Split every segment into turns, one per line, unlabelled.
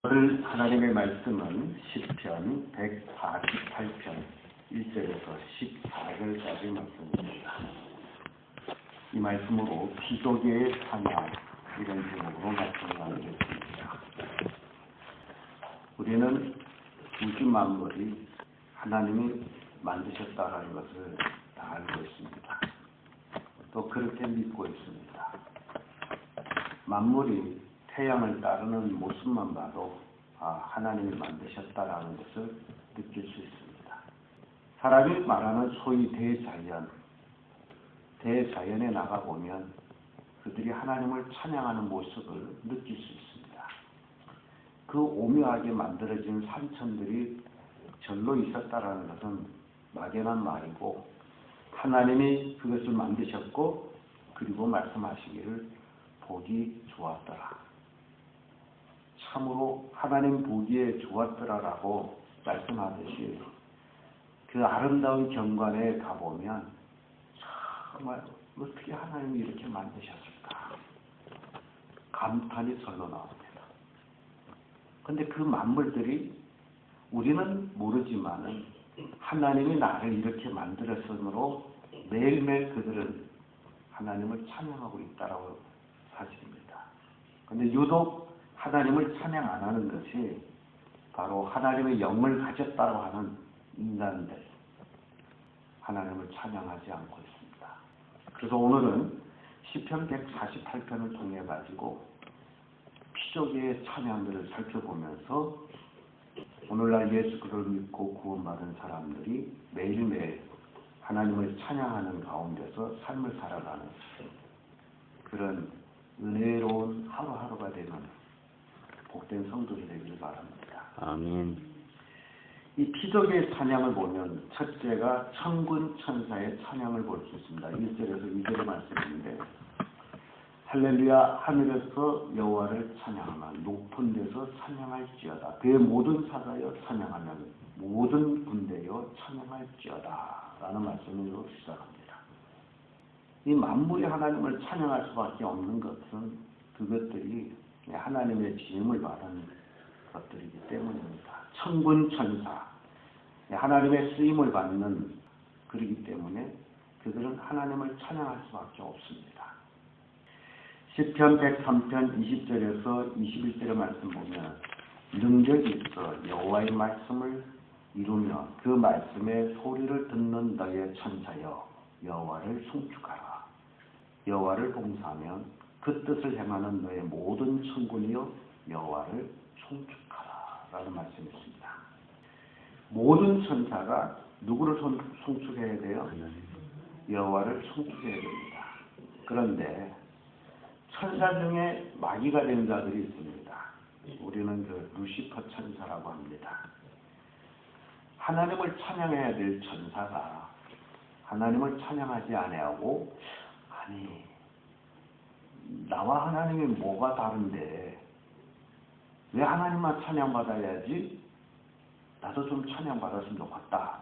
오늘 하나님의 말씀은 시편 148편 1절에서 14절까지 말씀입니다. 이 말씀으로 피조계의 찬양 이런 제목으로 말씀을 나누겠습니다. 우리는 우주 만물이 하나님이 만드셨다는 것을 다 알고 있습니다. 또 그렇게 믿고 있습니다. 만물이 태양을 따르는 모습만 봐도 하나님이 만드셨다라는 것을 느낄 수 있습니다. 사람이 말하는 소위 대자연에 나가보면 그들이 하나님을 찬양하는 모습을 느낄 수 있습니다. 그 오묘하게 만들어진 산천들이 절로 있었다라는 것은 막연한 말이고 하나님이 그것을 만드셨고 그리고 말씀하시기를 보기 좋았더라. 참으로 하나님 보기에 좋았더라라고 말씀하듯이 그 아름다운 경관에 가보면 정말 어떻게 하나님이 이렇게 만드셨을까 감탄이 절로 나옵니다. 그런데 그 만물들이 우리는 모르지만은 하나님이 나를 이렇게 만들었으므로 매일매일 그들은 하나님을 찬양하고 있다라고 사실입니다. 그런데 유독 하나님을 찬양 안 하는 것이 바로 하나님의 영을 가졌다고 하는 인간들, 하나님을 찬양하지 않고 있습니다. 그래서 오늘은 시편 148편을 통해 가지고 피조계의 찬양들을 살펴보면서 오늘날 예수 그리스도를 믿고 구원받은 사람들이 매일매일 하나님을 찬양하는 가운데서 삶을 살아가는 그런 은혜로운 하루하루가 되는 복된 성도들이 되기를 바랍니다.
아멘.
이 피조계의 찬양을 보면 첫째가 천군 천사의 찬양을 볼 수 있습니다. 1절에서 2절의 말씀인데 할렐루야 하늘에서 여호와를 찬양하며 높은 데서 찬양할지어다. 그의 모든 사자여 찬양하면 모든 군대여 찬양할지어다 라는 말씀으로 시작합니다. 이 만물이 하나님을 찬양할 수밖에 없는 것은 그것들이 하나님의 지음을 받은 것들이기 때문입니다. 천군 천사 하나님의 쓰임을 받는 그러기 때문에 그들은 하나님을 찬양할 수밖에 없습니다. 시편 103편 20절에서 21절의 말씀 보면 능력이 있어 여호와의 말씀을 이루며 그 말씀의 소리를 듣는 너의 천사여 여호와를 송축하라. 여호와를 봉사하면 그 뜻을 행하는 너의 모든 천군이여 여호와를 송축하라 라는 말씀이 있습니다. 모든 천사가 누구를 송축해야 돼요? 여호와를 송축해야 됩니다. 그런데 천사 중에 마귀가 된 자들이 있습니다. 우리는 그 루시퍼 천사라고 합니다. 하나님을 찬양해야 될 천사가 하나님을 찬양하지 아니하고 아니 나와 하나님이 뭐가 다른데 왜 하나님만 찬양받아야지 나도 좀 찬양받았으면 좋겠다.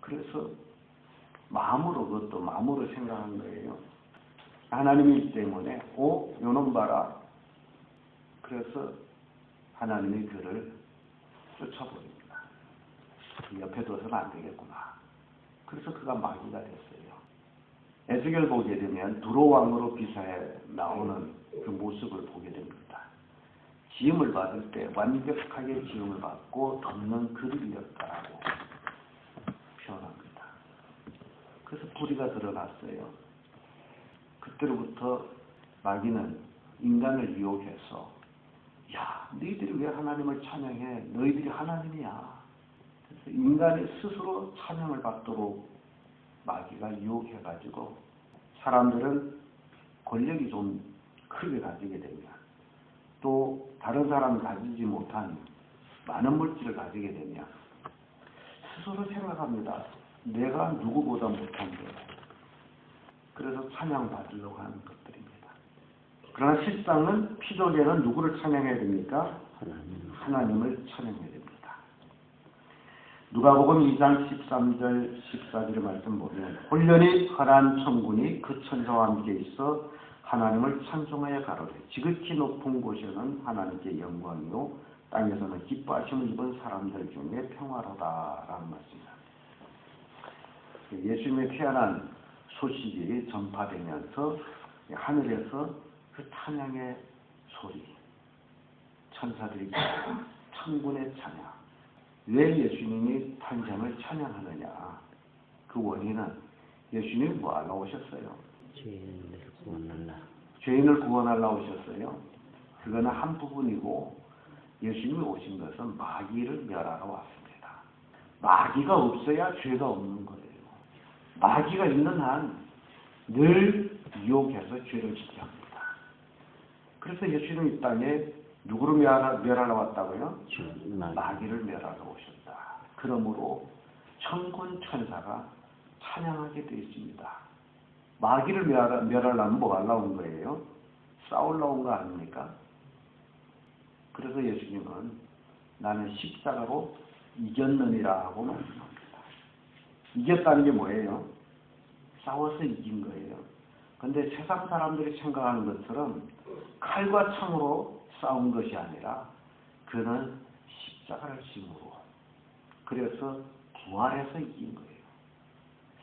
그래서 그것도 마음으로 생각한 거예요. 하나님이기 때문에 요놈 봐라. 그래서 하나님이 그를 쫓아버립니다. 옆에 둬서는 안 되겠구나. 그래서 그가 마귀가 됐어요. 에스겔 보게 되면 두로왕으로 기사에 나오는 그 모습을 보게 됩니다. 지음을 받을 때 완벽하게 지음을 받고 덮는 그릇이었다라고 표현합니다. 그래서 뿌리가 드러났어요. 그때로부터 마귀는 인간을 유혹해서 야, 너희들이 왜 하나님을 찬양해? 너희들이 하나님이야. 그래서 인간이 스스로 찬양을 받도록 마귀가 유혹해가지고 사람들은 권력이 좀 크게 가지게 되면 또 다른 사람이 가지지 못한 많은 물질을 가지게 되면 스스로 생각합니다. 내가 누구보다 못한데 그래서 찬양받으려고 하는 것들입니다. 그러나 실상은 피조계는 누구를 찬양해야 됩니까? 하나님을 찬양해야 됩니다. 누가복음 2장 13절 14절의 말씀 보면 홀련히 허란 천군이 그 천사와 함께 있어 하나님을 찬송하여 가로되 지극히 높은 곳에는 하나님께 영광이요 땅에서는 기뻐하심을 입은 사람들 중에 평화로다라는 말씀입니다. 예수님의 태어난 소식이 전파되면서 하늘에서 그 찬양의 소리, 천사들이 천군의 찬양. 왜 예수님이 탄생을 찬양하느냐? 그 원인은 예수님이 뭐하러 오셨어요? 죄인을 구원하러 오셨어요. 그거는 한 부분이고 예수님이 오신 것은 마귀를 멸하러 왔습니다. 마귀가 없어야 죄가 없는 거예요. 마귀가 있는 한 늘 유혹해서 죄를 짓게 합니다. 그래서 예수님은 이 땅에 누구를 멸하러 왔다고요? 마귀를 멸하러 오셨다. 그러므로 천군 천사가 찬양하게 되어 있습니다. 마귀를 멸하려면 뭐 하려고 온 거예요? 싸우려고 온 거 아닙니까? 그래서 예수님은 나는 십자가로 이겼느니라 하고 말씀합니다. 이겼다는 게 뭐예요? 싸워서 이긴 거예요. 근데 세상 사람들이 생각하는 것처럼 칼과 창으로 싸운 것이 아니라 그는 십자가를 짐으로 그래서 부활해서 이긴 거예요.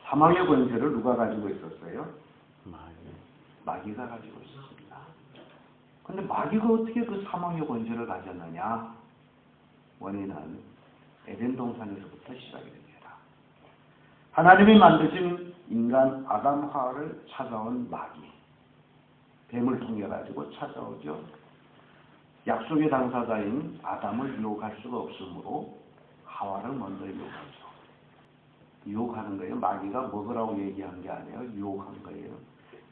사망의 권세를 누가 가지고 있었어요? 마귀가 가지고 있었습니다. 근데 마귀가 어떻게 그 사망의 권세를 가졌느냐? 원인은 에덴 동산에서부터 시작이 됩니다. 하나님이 만드신 인간 아담 하와를 찾아온 마귀, 뱀을 통해 가지고 찾아오죠. 약속의 당사자인 아담을 유혹할 수가 없으므로 하와를 먼저 유혹하죠. 유혹하는 거예요. 마귀가 먹으라고 얘기한 게 아니에요. 유혹한 거예요.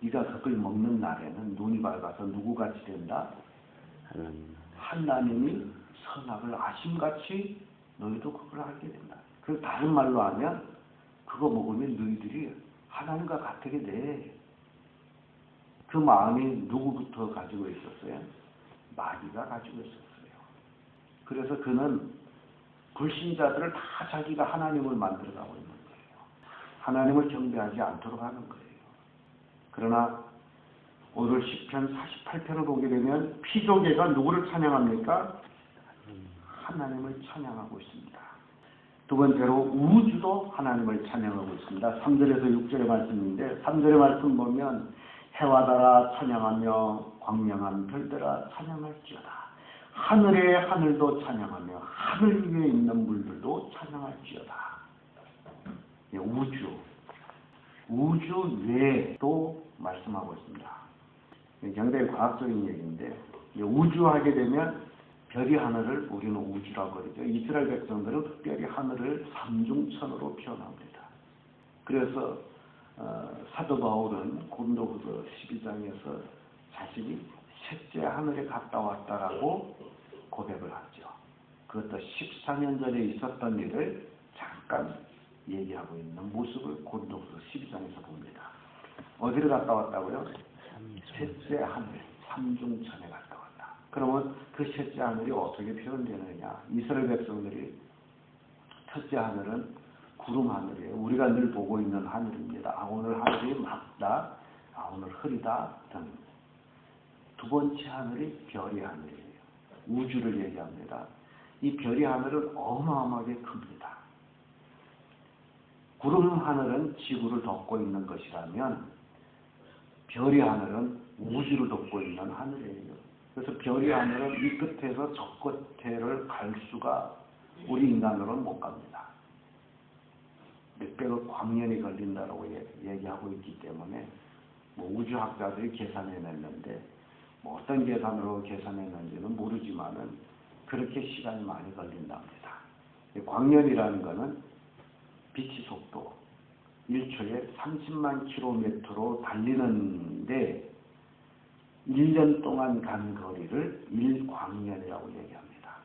네가 그걸 먹는 날에는 눈이 밝아서 누구같이 된다? 하나님이 선악을 아심같이 너희도 그걸 알게 된다. 그 다른 말로 하면 그거 먹으면 너희들이 하나님과 같게 돼. 그 마음이 누구부터 가지고 있었어요? 마귀가 가지고 있었어요. 그래서 그는 불신자들을 다 자기가 하나님을 만들어가고 있는 거예요. 하나님을 경배하지 않도록 하는 거예요. 그러나 오늘 시편 48편을 보게 되면 피조계가 누구를 찬양합니까? 하나님을 찬양하고 있습니다. 두 번째로 우주도 하나님을 찬양하고 있습니다. 3절에서 6절의 말씀인데 3절의 말씀 보면 해와 달아 찬양하며 광명한 별들아 찬양할지어다. 하늘의 하늘도 찬양하며 하늘 위에 있는 물들도 찬양할지어다. 우주 외에도 말씀하고 있습니다. 굉장히 과학적인 얘기인데 우주 하게 되면 별이 하늘을 우리는 우주라고 그러죠. 이스라엘 백성들은 특별히 하늘을 삼중천으로 표현합니다. 그래서 사도 바울은 고린도후서 12장에서 자신이 셋째 하늘에 갔다 왔다라고 고백을 하죠. 그것도 14년 전에 있었던 일을 잠깐 얘기하고 있는 모습을 고린도후서 12장에서 봅니다. 어디를 갔다 왔다고요? 셋째 하늘, 삼중천에 갔다 왔다. 그러면 그 셋째 하늘이 어떻게 표현되느냐? 이스라엘 백성들이 첫째 하늘은 구름 하늘이에요. 우리가 늘 보고 있는 하늘입니다. 오늘 하늘이 맑다, 오늘 흐리다 등. 두 번째 하늘이 별이 하늘이에요. 우주를 얘기합니다. 이 별이 하늘은 어마어마하게 큽니다. 구름 하늘은 지구를 덮고 있는 것이라면 별이 하늘은 우주를 덮고 있는 하늘이에요. 그래서 별이 하늘은 이 끝에서 저 끝에를 갈 수가 우리 인간으로는 못 갑니다. 몇백억 광년이 걸린다고 얘기하고 있기 때문에 우주학자들이 계산해냈는데 어떤 계산으로 계산했는지는 모르지만은 그렇게 시간이 많이 걸린답니다. 광년이라는 것은 빛의 속도 1초에 30만 킬로미터로 달리는데 1년 동안 간 거리를 1광년이라고 얘기합니다.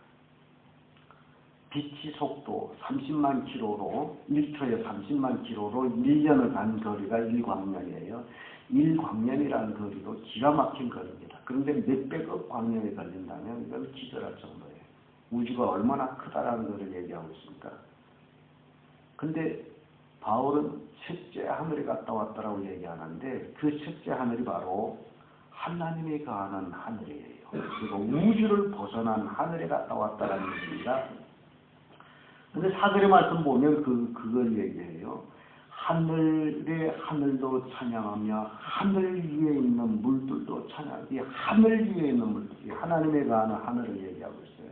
빛의 속도 30만 킬로로 1초에 30만 킬로로 1년을 간 거리가 1광년이에요. 1광년이라는 거리도 기가 막힌 거리입니다. 그런데 몇백억 광년이 걸린다면 이건 기절할 정도예요. 우주가 얼마나 크다라는 것을 얘기하고 있습니까? 근데 바울은 셋째 하늘에 갔다 왔다라고 얘기하는데 그 셋째 하늘이 바로 하나님이 거하는 하늘이에요. 그리고 우주를 벗어난 하늘에 갔다 왔다는 얘기입니다. 근데 사절의 말씀 보면 그걸 얘기해요. 하늘의 하늘도 찬양하며 하늘 위에 있는 물들도 찬양. 이 하늘 위에 있는 물들이 하나님에 거하는 하늘을 얘기하고 있어요.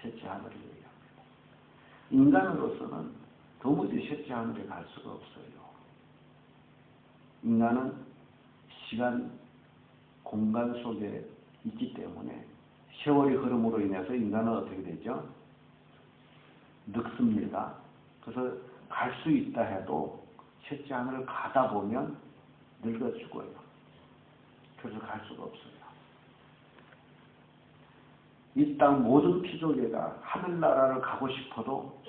셋째 하늘을 얘기합니다. 인간으로서는 도무지 셋째 하늘에 갈 수가 없어요. 인간은 시간, 공간 속에 있기 때문에 세월의 흐름으로 인해서 인간은 어떻게 되죠? 늙습니다. 그래서 갈 수 있다 해도 셋째 하늘을 가다 보면 늙어 죽어요. 그래서 갈 수가 없어요. 이 땅 모든 피조개가 하늘나라를 가고 싶어도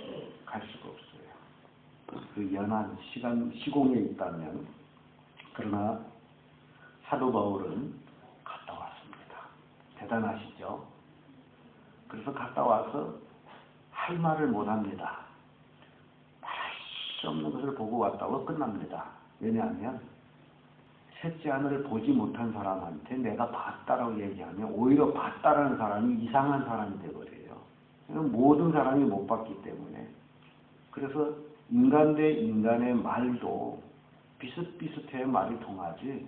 갈 수가 없어요. 그 연한 시공에 있다면. 그러나 사도 바울은 갔다 왔습니다. 대단하시죠? 그래서 갔다 와서 할 말을 못합니다. 말할 수 없는 것을 보고 왔다고 끝납니다. 왜냐하면 셋째 하늘을 보지 못한 사람한테 내가 봤다라고 얘기하면 오히려 봤다라는 사람이 이상한 사람이 되어버려요. 모든 사람이 못 봤기 때문에. 그래서 인간 대 인간의 말도 비슷비슷해 말이 통하지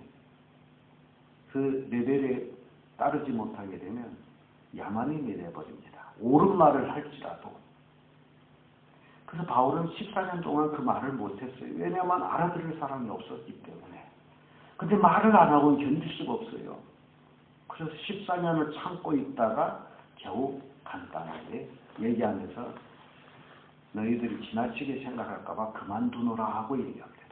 그 레벨에 따르지 못하게 되면 야만인이 되어버립니다. 옳은 말을 할지라도. 그래서 바울은 14년 동안 그 말을 못했어요. 왜냐하면 알아들을 사람이 없었기 때문에. 근데 말을 안 하고는 견딜 수가 없어요. 그래서 14년을 참고 있다가 겨우 간단하게 얘기하면서 너희들이 지나치게 생각할까봐 그만두노라 하고 얘기합니다.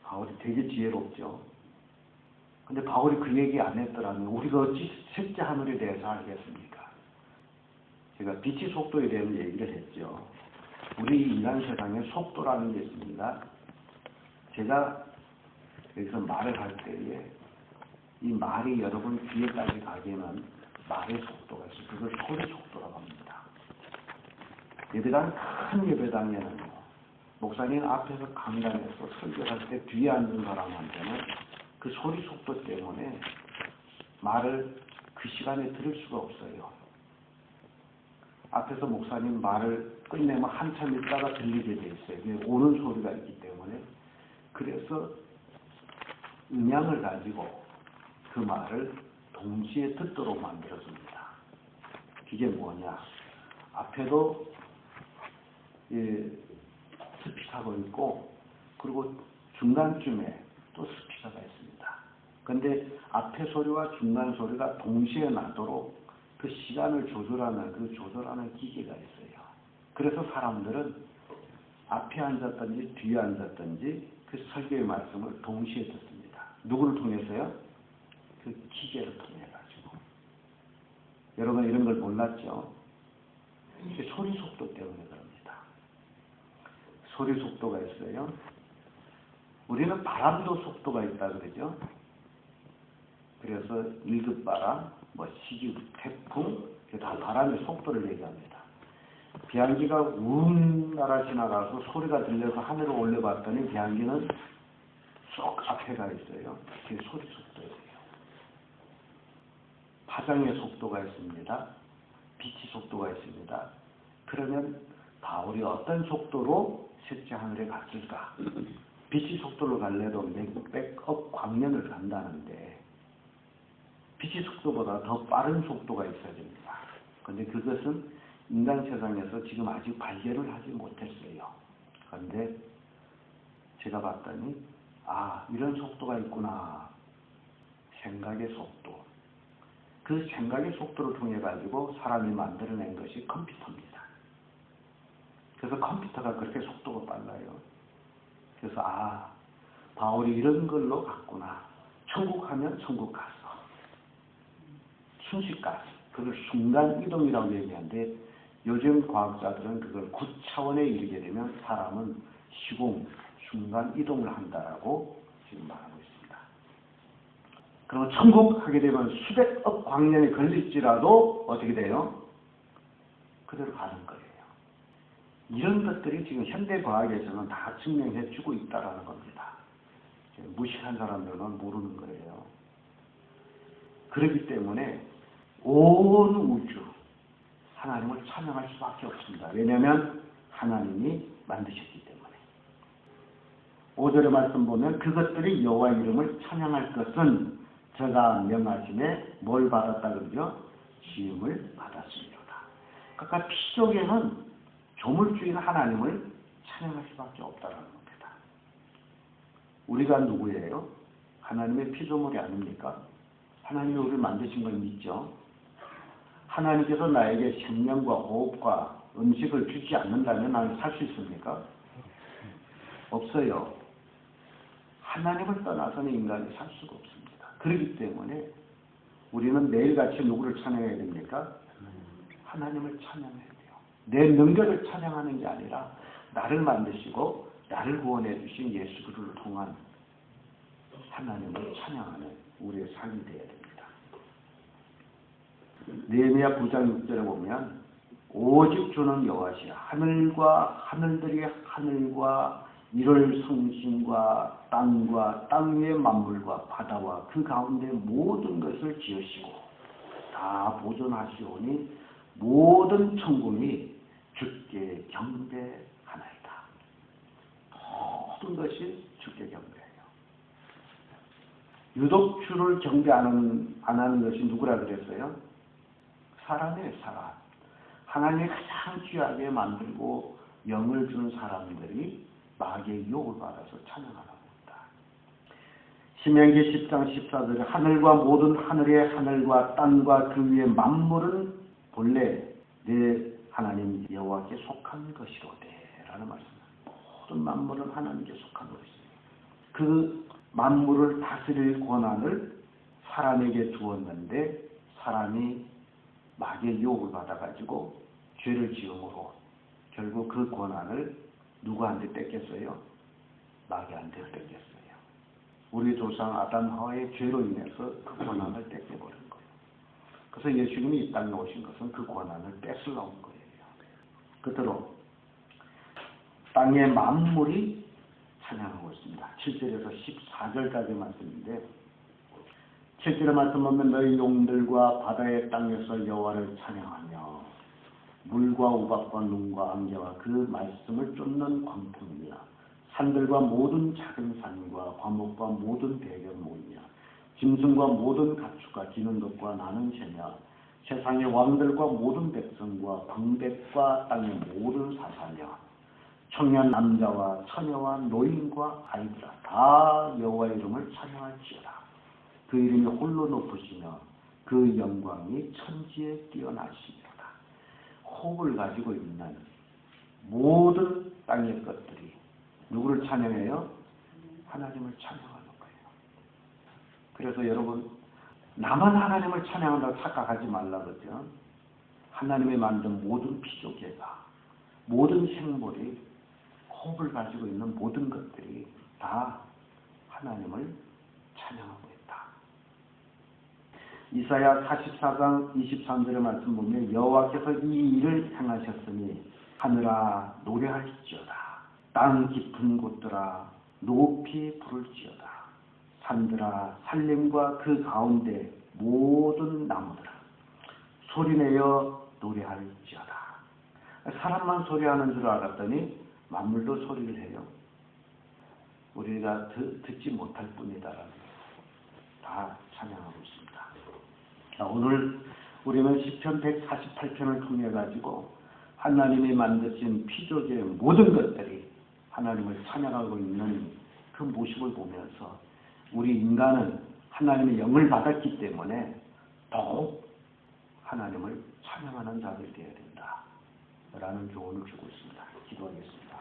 바울이 되게 지혜롭죠. 근데 바울이 그 얘기 안 했더라면 우리가 어찌 셋째 하늘에 대해서 알겠습니까? 제가 빛의 속도에 대한 얘기를 했죠. 우리 인간 세상에 속도라는 게 있습니다. 제가 여기서 말을 할 때에 이 말이 여러분 귀에까지 가기에는 말의 속도가 있어요. 그걸 소리 속도라고 합니다. 예배당, 큰 예배당에는 목사님 앞에서 강단에서 설교할 때 뒤에 앉은 사람한테는 그 소리 속도 때문에 말을 그 시간에 들을 수가 없어요. 앞에서 목사님 말을 끝내면 한참 있다가 들리게 돼 있어요. 오는 소리가 있기 때문에. 그래서 음향을 가지고 그 말을 동시에 듣도록 만들었습니다. 그게 뭐냐? 앞에도 스피커가 있고 그리고 중간쯤에 또 스피커가 있습니다. 그런데 앞에 소리와 중간 소리가 동시에 나도록 그 시간을 조절하는 기계가 있어요. 그래서 사람들은 앞에 앉았든지 뒤에 앉았든지 그 설교의 말씀을 동시에 듣습니다. 누구를 통해서요? 그 기계를 통해 가지고. 여러분 이런 걸 몰랐죠? 소리 속도 때문에 그럽니다. 소리 속도가 있어요. 우리는 바람도 속도가 있다 그러죠. 그래서 1급 바람, 시기, 태풍, 다 바람의 속도를 얘기합니다. 비행기가 우리나라 지나가서 소리가 들려서 하늘을 올려봤더니 비행기는 쏙 앞에 가 있어요. 그게 소리 속도예요. 파장의 속도가 있습니다. 빛의 속도가 있습니다. 그러면 바울이 어떤 속도로 셋째 하늘에 갔을까? 빛의 속도로 갈래도 몇백억 광년을 간다는데 빛의 속도보다 더 빠른 속도가 있어야 됩니다. 그런데 그것은 인간 세상에서 지금 아직 발견을 하지 못했어요. 그런데 제가 봤더니 이런 속도가 있구나. 생각의 속도. 그 생각의 속도를 통해 가지고 사람이 만들어낸 것이 컴퓨터입니다. 그래서 컴퓨터가 그렇게 속도가 빨라요. 그래서 바울이 이런 걸로 갔구나. 천국 하면 천국 갔어. 순식간 그걸 순간 이동이라고 얘기하는데 요즘 과학자들은 그걸 9차원에 이르게 되면 사람은 시공, 순간 이동을 한다라고 지금 말하고 있습니다. 그럼 천국 하게 되면 수백억 광년이 걸릴지라도 어떻게 돼요? 그대로 가는 거예요. 이런 것들이 지금 현대 과학에서는 다 증명해 주고 있다라는 겁니다. 무식한 사람들은 모르는 거예요. 그렇기 때문에 온 우주 하나님을 찬양할 수밖에 없습니다. 왜냐하면 하나님이 만드셨기 때문에. 5절의 말씀 보면 그것들이 여호와 이름을 찬양할 것은 저가 명하심에 뭘 받았다 그러죠? 지음을 받았습니다. 그러니까 피조계는 조물주인 하나님을 찬양할 수밖에 없다는 겁니다. 우리가 누구예요? 하나님의 피조물이 아닙니까? 하나님이 우리를 만드신 걸 믿죠. 하나님께서 나에게 생명과 호흡과 음식을 주지 않는다면 나는 살 수 있습니까? 없어요. 하나님을 떠나서는 인간이 살 수가 없습니다. 그렇기 때문에 우리는 매일같이 누구를 찬양해야 됩니까? 하나님을 찬양해야 돼요. 내 능력을 찬양하는 게 아니라 나를 만드시고 나를 구원해 주신 예수 그리스도를 통한 하나님을 찬양하는 우리의 삶이 되어야 됩니다. 느헤미야 9장 6절에 보면 오직 주는 여호와시라 하늘과 하늘들이 하늘과 이를 성신과 땅과 땅의 만물과 바다와 그 가운데 모든 것을 지으시고 다 보존하시오니 모든 천궁이 주께 경배하나이다. 모든 것이 주께 경배해요. 유독 주를 경배 안 하는 것이 누구라 그랬어요? 사람이에요, 사람. 하나님이 가장 귀하게 만들고 영을 준 사람들이 마귀의 유혹을 받아서 찬양하는 겁니다. 신명기 10장 14절에 하늘과 모든 하늘의 하늘과 땅과 그 위의 만물은 본래 내 하나님 여호와께 속한 것이로되 라는 말씀입니다. 모든 만물은 하나님께 속한 것이에요. 그 만물을 다스릴 권한을 사람에게 주었는데 사람이 마귀의 유혹을 받아가지고 죄를 지음으로 결국 그 권한을 누구한테 뺏겼어요? 마귀한테 뺏겼어요. 우리 조상 아담 하와의 죄로 인해서 그 권한을 뺏겨버린 거예요. 그래서 예수님이 이 땅에 오신 것은 그 권한을 뺏으러 온 거예요. 그대로 땅의 만물이 찬양하고 있습니다. 7절에서 14절까지 말씀인데 7절의 말씀 보면 너희 용들과 바다의 땅에서 여호와를 찬양하며 물과 우박과 눈과 안개와 그 말씀을 쫓는 광풍이며 산들과 모든 작은 산과 과목과 모든 배가 모이며 짐승과 모든 가축과 기는 것과 나는 새며 세상의 왕들과 모든 백성과 방백과 땅의 모든 사사며 청년 남자와 처녀와 노인과 아이들아 다 여호와 이름을 찬양할지어다. 그 이름이 홀로 높으시며 그 영광이 천지에 뛰어나시리로다. 호흡을 가지고 있는 모든 땅의 것들이 누구를 찬양해요? 하나님을 찬양하는 거예요. 그래서 여러분 나만 하나님을 찬양한다고 착각하지 말라 그러죠. 하나님이 만든 모든 피조계가 모든 생물이 호흡을 가지고 있는 모든 것들이 다 하나님을 찬양하고 있다. 이사야 44장 23절의 말씀 보면 여호와께서 이 일을 행하셨으니 하늘아 노래할지어다. 땅 깊은 곳들아 높이 부를지어다. 산들아 산림과 그 가운데 모든 나무들아 소리내어 노래할지어다. 사람만 소리하는 줄 알았더니 만물도 소리를 해요. 우리가 듣지 못할 뿐이다라는 다 찬양하고 있습니다. 자, 오늘 우리는 시편 148편을 통해 가지고 하나님이 만드신 피조계의 모든 것들이 하나님을 찬양하고 있는 그 모습을 보면서 우리 인간은 하나님의 영을 받았기 때문에 더욱 하나님을 찬양하는 자들이 되어야 된다 라는 교훈을 주고 있습니다. 기도하겠습니다.